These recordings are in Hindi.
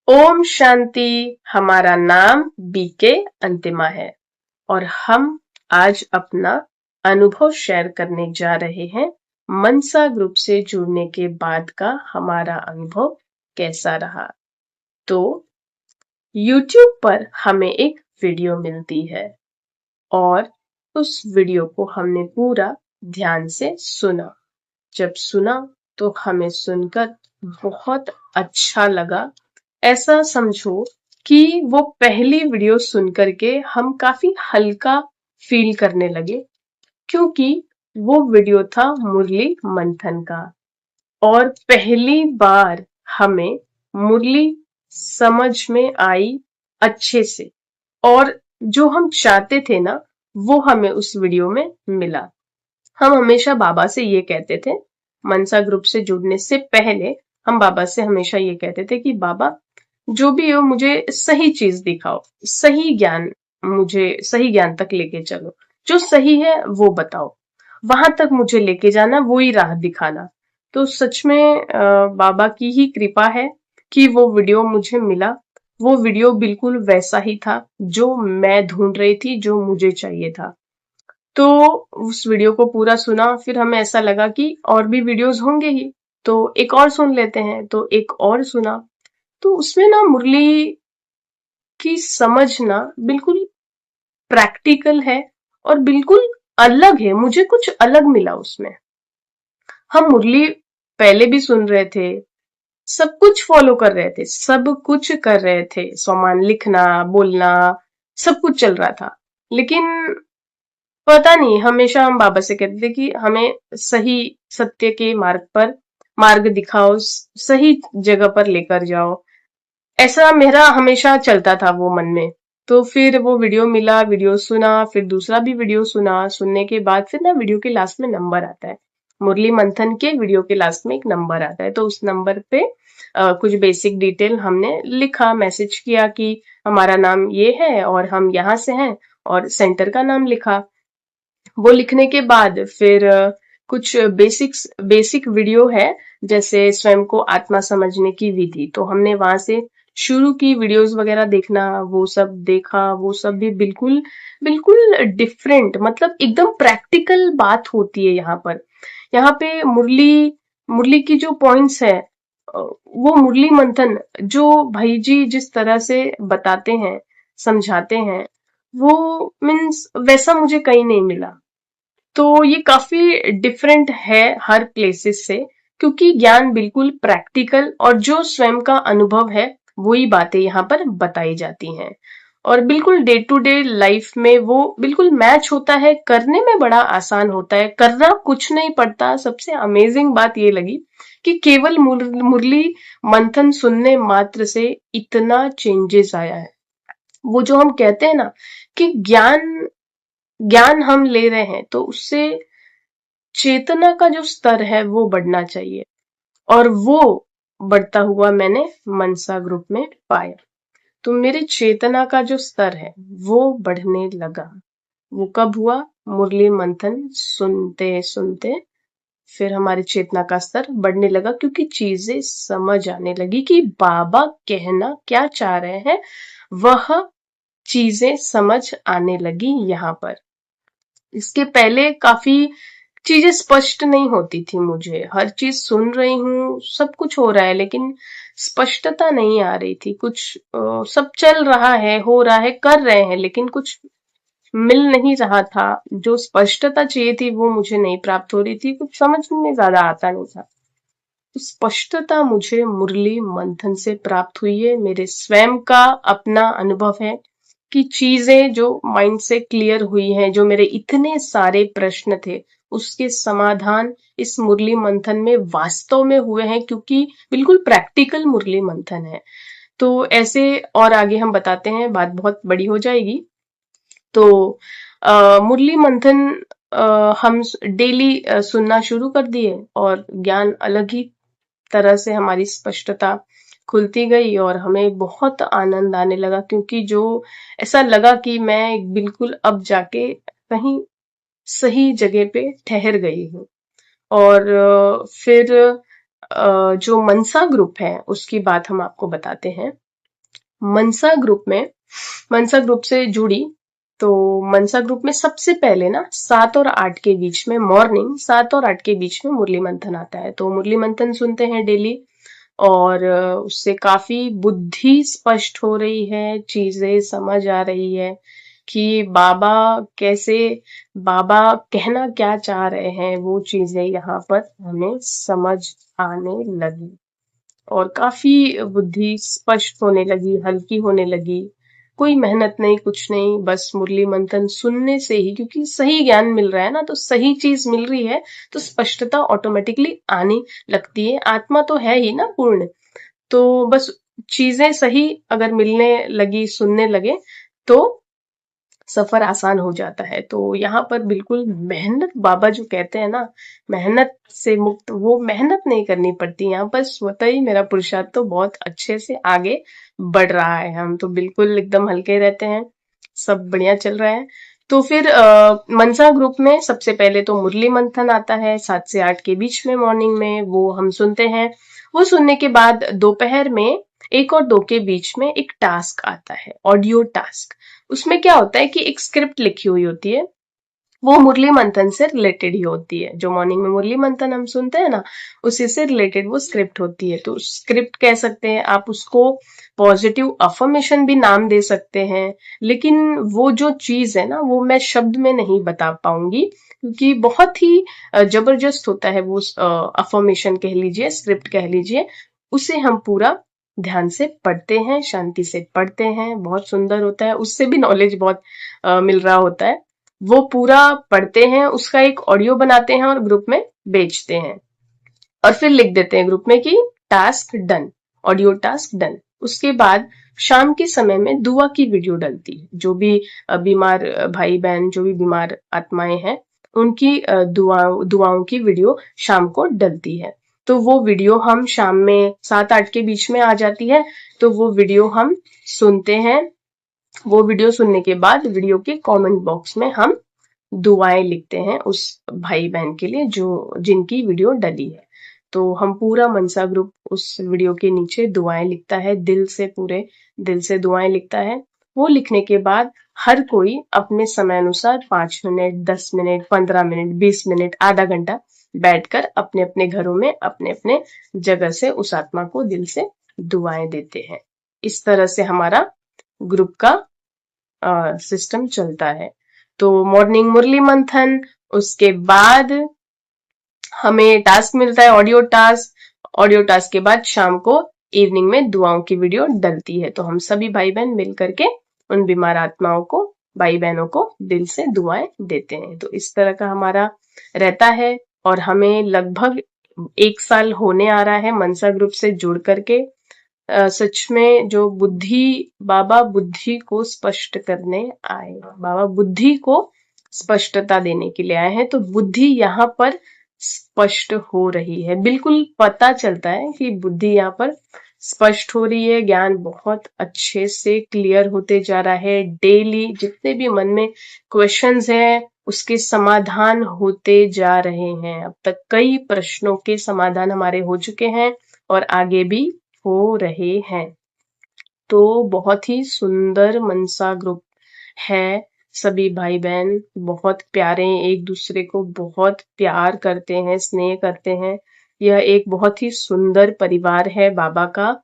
ओम शांति। हमारा नाम बीके अंतिमा है और हम आज अपना अनुभव शेयर करने जा रहे हैं। मनसा ग्रुप से जुड़ने के बाद का हमारा अनुभव कैसा रहा। तो YouTube पर हमें एक वीडियो मिलती है और उस वीडियो को हमने पूरा ध्यान से सुना। जब सुना तो हमें सुनकर बहुत अच्छा लगा। ऐसा समझो कि वो पहली वीडियो सुन करके हम काफी हल्का फील करने लगे, क्योंकि वो वीडियो था मुरली मंथन का और पहली बार हमें मुरली समझ में आई अच्छे से, और जो हम चाहते थे ना वो हमें उस वीडियो में मिला। हम हमेशा बाबा से ये कहते थे, मनसा ग्रुप से जुड़ने से पहले हम बाबा से हमेशा ये कहते थे कि बाबा जो भी हो मुझे सही चीज दिखाओ, सही ज्ञान, मुझे सही ज्ञान तक लेके चलो, जो सही है वो बताओ, वहां तक मुझे लेके जाना, वो ही राह दिखाना। तो सच में बाबा की ही कृपा है कि वो वीडियो मुझे मिला। वो वीडियो बिल्कुल वैसा ही था जो मैं ढूंढ रही थी, जो मुझे चाहिए था। तो उस वीडियो को पूरा सुना, फिर हमें ऐसा लगा कि और भी वीडियोस होंगे ही, तो एक और सुन लेते हैं। तो एक और सुना तो उसमें ना मुरली की समझ ना बिल्कुल प्रैक्टिकल है और बिल्कुल अलग है। मुझे कुछ अलग मिला उसमें। हम मुरली पहले भी सुन रहे थे, सब कुछ फॉलो कर रहे थे, सब कुछ कर रहे थे, स्वमान लिखना, बोलना, सब कुछ चल रहा था। लेकिन पता नहीं, हमेशा हम बाबा से कहते थे कि हमें सही सत्य के मार्ग पर मार्ग दिखाओ, सही जगह पर लेकर जाओ। ऐसा मेरा हमेशा चलता था वो मन में। तो फिर वो वीडियो मिला, वीडियो सुना, फिर दूसरा भी वीडियो सुना। सुनने के बाद फिर ना वीडियो के लास्ट में नंबर आता है, मुरली मंथन के वीडियो के लास्ट में एक नंबर आता है। तो उस नंबर पे कुछ बेसिक डिटेल हमने लिखा, मैसेज किया कि हमारा नाम ये है और हम यहाँ से हैं, और सेंटर का नाम लिखा। वो लिखने के बाद फिर कुछ बेसिक वीडियो है, जैसे स्वयं को आत्मा समझने की विधि। तो हमने वहां से शुरू की वीडियोस वगैरह देखना, वो सब देखा। वो सब भी बिल्कुल बिल्कुल डिफरेंट, मतलब एकदम प्रैक्टिकल बात होती है यहाँ पर। यहाँ पे मुरली मुरली की जो पॉइंट्स है, वो मुरली मंथन जो भाई जी जिस तरह से बताते हैं, समझाते हैं, वो मीन्स वैसा मुझे कहीं नहीं मिला। तो ये काफी डिफरेंट है हर प्लेसेस से, क्योंकि ज्ञान बिल्कुल प्रैक्टिकल और जो स्वयं का अनुभव है वही बातें यहाँ पर बताई जाती हैं। और बिल्कुल डे टू डे लाइफ में वो बिल्कुल मैच होता है, करने में बड़ा आसान होता है, करना कुछ नहीं पड़ता। सबसे अमेजिंग बात ये लगी कि केवल मुरली मंथन सुनने मात्र से इतना चेंजेस आया है। वो जो हम कहते हैं ना कि ज्ञान ज्ञान हम ले रहे हैं, तो उससे चेतना का जो स्तर है वो बढ़ना चाहिए, और वो बढ़ता हुआ मैंने मनसा ग्रुप में पाया। तो मेरे चेतना का जो स्तर है वो बढ़ने लगा। वो कब हुआ? मुरली मंथन सुनते सुनते फिर हमारी चेतना का स्तर बढ़ने लगा, क्योंकि चीजें समझ आने लगी कि बाबा कहना क्या चाह रहे हैं। वह चीजें समझ आने लगी यहाँ पर। इसके पहले काफी चीजें स्पष्ट नहीं होती थी मुझे। हर चीज सुन रही हूँ, सब कुछ हो रहा है, लेकिन स्पष्टता नहीं आ रही थी। कुछ सब चल रहा है, हो रहा है, कर रहे हैं, लेकिन कुछ मिल नहीं रहा था। जो स्पष्टता चाहिए थी वो मुझे नहीं प्राप्त हो रही थी। कुछ समझ में ज्यादा आता नहीं था। तो स्पष्टता मुझे मुरली मंथन से प्राप्त हुई है। मेरे स्वयं का अपना अनुभव है कि चीजें जो माइंड से क्लियर हुई हैं, जो मेरे इतने सारे प्रश्न थे उसके समाधान इस मुरली मंथन में वास्तव में हुए हैं, क्योंकि बिल्कुल प्रैक्टिकल मुरली मंथन है। तो ऐसे और आगे हम बताते हैं, बात बहुत बड़ी हो जाएगी। तो मुरली मंथन हम डेली सुनना शुरू कर दिए, और ज्ञान अलग ही तरह से हमारी स्पष्टता खुलती गई और हमें बहुत आनंद आने लगा, क्योंकि जो ऐसा लगा कि मैं बिल्कुल अब जाके कहीं सही जगह पे ठहर गई हूँ। और फिर जो मनसा ग्रुप है उसकी बात हम आपको बताते हैं। मनसा ग्रुप से जुड़ी, तो मनसा ग्रुप में सबसे पहले ना 7 और 8 के बीच में, मॉर्निंग 7 और 8 के बीच में मुरली मंथन आता है। तो मुरली मंथन सुनते हैं डेली, और उससे काफी बुद्धि स्पष्ट हो रही है, चीजें समझ आ रही है कि बाबा कहना क्या चाह रहे हैं, वो चीजें यहाँ पर हमें समझ आने लगी, और काफी बुद्धि स्पष्ट होने लगी, हल्की होने लगी। कोई मेहनत नहीं, कुछ नहीं, बस मुरली मंथन सुनने से ही, क्योंकि सही ज्ञान मिल रहा है ना, तो सही चीज मिल रही है, तो स्पष्टता ऑटोमेटिकली आने लगती है। आत्मा तो है ही ना पूर्ण, तो बस चीजें सही अगर मिलने लगी, सुनने लगे, तो सफर आसान हो जाता है। तो यहाँ पर बिल्कुल मेहनत, बाबा जो कहते हैं ना, मेहनत से मुक्त, वो मेहनत नहीं करनी पड़ती यहाँ पर, स्वतः ही मेरा पुरुषार्थ तो बहुत अच्छे से आगे बढ़ रहा है। हम तो बिल्कुल एकदम हल्के रहते हैं, सब बढ़िया चल रहा है। तो फिर मनसा ग्रुप में सबसे पहले तो मुरली मंथन आता है 7 से 8 के बीच में, मॉर्निंग में, वो हम सुनते हैं। वो सुनने के बाद दोपहर में 1 और 2 के बीच में एक टास्क आता है, ऑडियो टास्क। उसमें क्या होता है कि एक स्क्रिप्ट लिखी हुई होती है, वो मुरली मंथन से रिलेटेड ही होती है। जो मॉर्निंग में मुरली मंथन हम सुनते हैं ना, उसी से रिलेटेड वो स्क्रिप्ट होती है। तो स्क्रिप्ट कह सकते हैं आप उसको, पॉजिटिव अफर्मेशन भी नाम दे सकते हैं, लेकिन वो जो चीज है ना, वो मैं शब्द में नहीं बता पाऊंगी, क्योंकि बहुत ही जबरदस्त होता है वो अफर्मेशन कह लीजिए, स्क्रिप्ट कह लीजिए। उसे हम पूरा ध्यान से पढ़ते हैं, शांति से पढ़ते हैं, बहुत सुंदर होता है, उससे भी नॉलेज बहुत मिल रहा होता है। वो पूरा पढ़ते हैं, उसका एक ऑडियो बनाते हैं और ग्रुप में भेजते हैं, और फिर लिख देते हैं ग्रुप में कि task done, audio task done. उसके बाद शाम के समय में दुआ की वीडियो डलती है। जो भी बीमार भाई बहन, जो भी बीमार आत्माएं हैं, उनकी दुआओं की वीडियो शाम को डलती है। तो वो वीडियो हम शाम में 7-8 के बीच में आ जाती है, तो वो वीडियो हम सुनते हैं। वो वीडियो सुनने के बाद वीडियो के कमेंट बॉक्स में हम दुआएं लिखते हैं उस भाई बहन के लिए जो जिनकी वीडियो डली है। तो हम पूरा मनसा ग्रुप उस वीडियो के नीचे दुआएं लिखता है, दिल से, पूरे दिल से दुआएं लिखता है। वो लिखने के बाद हर कोई अपने समय अनुसार 5 मिनट, 10 मिनट, 15 मिनट, 20 मिनट, आधा घंटा बैठकर अपने अपने घरों में, अपने अपने जगह से उस आत्मा को दिल से दुआएं देते हैं। इस तरह से हमारा ग्रुप का सिस्टम चलता है। तो मॉर्निंग मुरली मंथन, उसके बाद हमें टास्क मिलता है, ऑडियो टास्क। ऑडियो टास्क के बाद शाम को इवनिंग में दुआओं की वीडियो डलती है। तो हम सभी भाई बहन मिल करके उन बीमार आत्माओं को, भाई बहनों को दिल से दुआएं देते हैं। तो इस तरह का हमारा रहता है, और हमें लगभग 1 साल होने आ रहा है मनसा ग्रुप से जुड़ करके। सच में जो बाबा बुद्धि को स्पष्ट करने आए, बाबा बुद्धि को स्पष्टता देने के लिए आए हैं। तो बुद्धि यहाँ पर स्पष्ट हो रही है, बिल्कुल पता चलता है कि बुद्धि यहाँ पर स्पष्ट हो रही है। ज्ञान बहुत अच्छे से क्लियर होते जा रहा है। डेली जितने भी मन में क्वेश्चंस हैं, उसके समाधान होते जा रहे हैं। अब तक कई प्रश्नों के समाधान हमारे हो चुके हैं, और आगे भी हो रहे हैं। तो बहुत ही सुंदर मनसा ग्रुप है। सभी भाई बहन बहुत प्यारे, एक दूसरे को बहुत प्यार करते हैं, स्नेह करते हैं। यह एक बहुत ही सुंदर परिवार है बाबा का।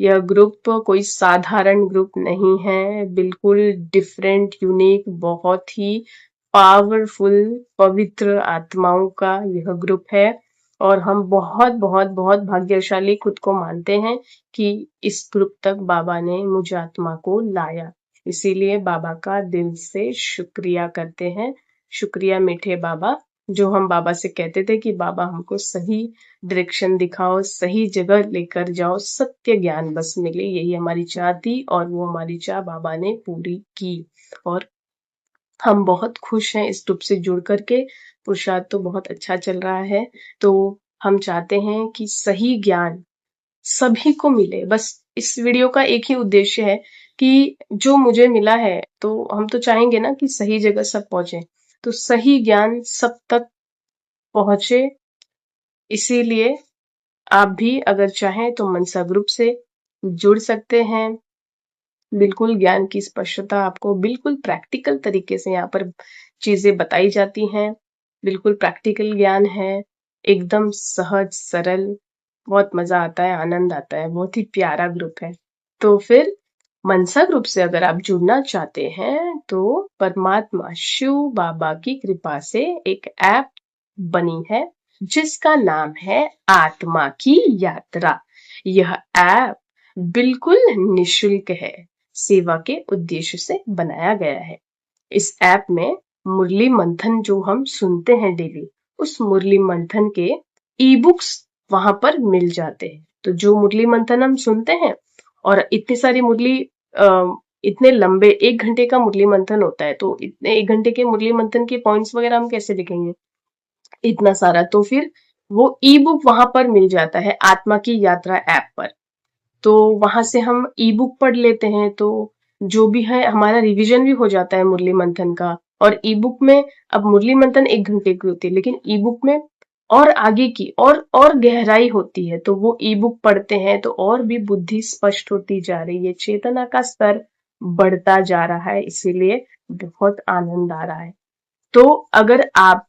यह ग्रुप कोई साधारण ग्रुप नहीं है, बिल्कुल डिफरेंट, यूनिक, बहुत ही पावरफुल, पवित्र आत्माओं का यह ग्रुप है। और हम बहुत बहुत बहुत भाग्यशाली खुद को मानते हैं कि इस ग्रुप तक बाबा ने मुझ आत्मा को लाया। इसीलिए बाबा का दिल से शुक्रिया करते हैं। शुक्रिया मीठे बाबा, जो हम बाबा से कहते थे कि बाबा हमको सही डायरेक्शन दिखाओ, सही जगह लेकर जाओ, सत्य ज्ञान बस मिले, यही हमारी चाह थी, और वो हमारी चाह बाबा ने पूरी की। और हम बहुत खुश हैं इस ग्रुप से जुड़ करके। पुरुषार्थ तो बहुत अच्छा चल रहा है। तो हम चाहते हैं कि सही ज्ञान सभी को मिले। बस इस वीडियो का एक ही उद्देश्य है कि जो मुझे मिला है, तो हम तो चाहेंगे ना कि सही जगह सब पहुंचे, तो सही ज्ञान सब तक पहुंचे। इसीलिए आप भी अगर चाहें तो मनसा ग्रुप से जुड़ सकते हैं। बिल्कुल ज्ञान की स्पष्टता आपको बिल्कुल प्रैक्टिकल तरीके से यहाँ पर चीजें बताई जाती हैं। बिल्कुल प्रैक्टिकल ज्ञान है, एकदम सहज सरल, बहुत मजा आता है, आनंद आता है, बहुत ही प्यारा ग्रुप है। तो फिर मनसा ग्रुप से अगर आप जुड़ना चाहते हैं तो परमात्मा शिव बाबा की कृपा से एक ऐप बनी है जिसका नाम है आत्मा की यात्रा। यह ऐप बिल्कुल निशुल्क है, सेवा के उद्देश्य से बनाया गया है। इस ऐप में मुरली मंथन जो हम सुनते हैं डेली, उस मुरली मंथन के ई बुक्स वहां पर मिल जाते हैं। तो जो मुरली मंथन हम सुनते हैं, और इतनी सारी मुरली इतने लंबे 1 घंटे का मुरली मंथन होता है, तो इतने 1 घंटे के मुरली मंथन के पॉइंट्स वगैरह हम कैसे लिखेंगे इतना सारा? तो फिर वो ई बुक वहां पर मिल जाता है आत्मा की यात्रा ऐप पर। तो वहां से हम ई बुक पढ़ लेते हैं, तो जो भी है हमारा रिवीजन भी हो जाता है मुरली मंथन का। और ई बुक में, अब मुरली मंथन 1 घंटे की होती है, लेकिन ई बुक में और आगे की और गहराई होती है। तो वो ई बुक पढ़ते हैं तो और भी बुद्धि स्पष्ट होती जा रही है, चेतना का स्तर बढ़ता जा रहा है, इसीलिए बहुत आनंद आ रहा है। तो अगर आप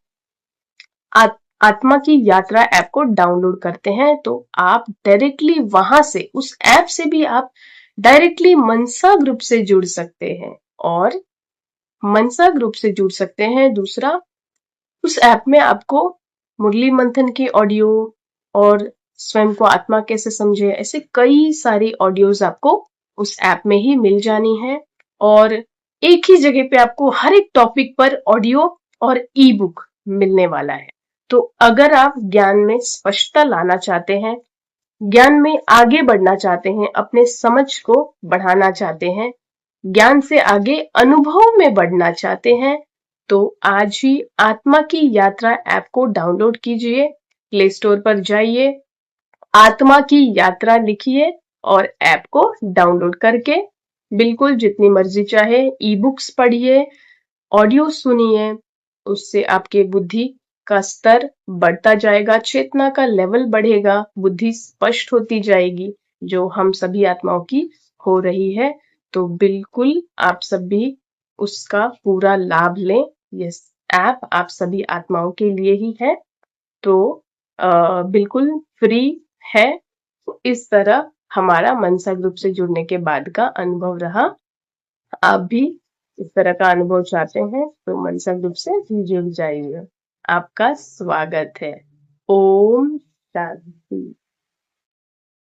आत्मा की यात्रा ऐप को डाउनलोड करते हैं तो आप डायरेक्टली वहां से, उस ऐप से भी आप डायरेक्टली मनसा ग्रुप से जुड़ सकते हैं। और मनसा ग्रुप से जुड़ सकते हैं। दूसरा, उस ऐप में आपको मुरली मंथन की ऑडियो और स्वयं को आत्मा कैसे समझे, ऐसे कई सारी ऑडियोज आपको उस ऐप में ही मिल जानी है। और एक ही जगह पे आपको हर एक टॉपिक पर ऑडियो और ई बुक मिलने वाला है। तो अगर आप ज्ञान में स्पष्टता लाना चाहते हैं, ज्ञान में आगे बढ़ना चाहते हैं, अपने समझ को बढ़ाना चाहते हैं, ज्ञान से आगे अनुभव में बढ़ना चाहते हैं, तो आज ही आत्मा की यात्रा ऐप को डाउनलोड कीजिए। प्ले स्टोर पर जाइए, आत्मा की यात्रा लिखिए और ऐप को डाउनलोड करके बिल्कुल जितनी मर्जी चाहे ई बुक्स पढ़िए, ऑडियो सुनिए। उससे आपके बुद्धि का स्तर बढ़ता जाएगा, चेतना का लेवल बढ़ेगा, बुद्धि स्पष्ट होती जाएगी, जो हम सभी आत्माओं की हो रही है। तो बिल्कुल आप सभी उसका पूरा लाभ लें। ये ऐप आप सभी आत्माओं के लिए ही है, तो बिल्कुल फ्री है। तो इस तरह हमारा मनसा ग्रुप से जुड़ने के बाद का अनुभव रहा। आप भी इस तरह का अनुभव चाहते हैं तो मनसा ग्रुप से जुड़ जाइए। आपका स्वागत है। ओम शांति।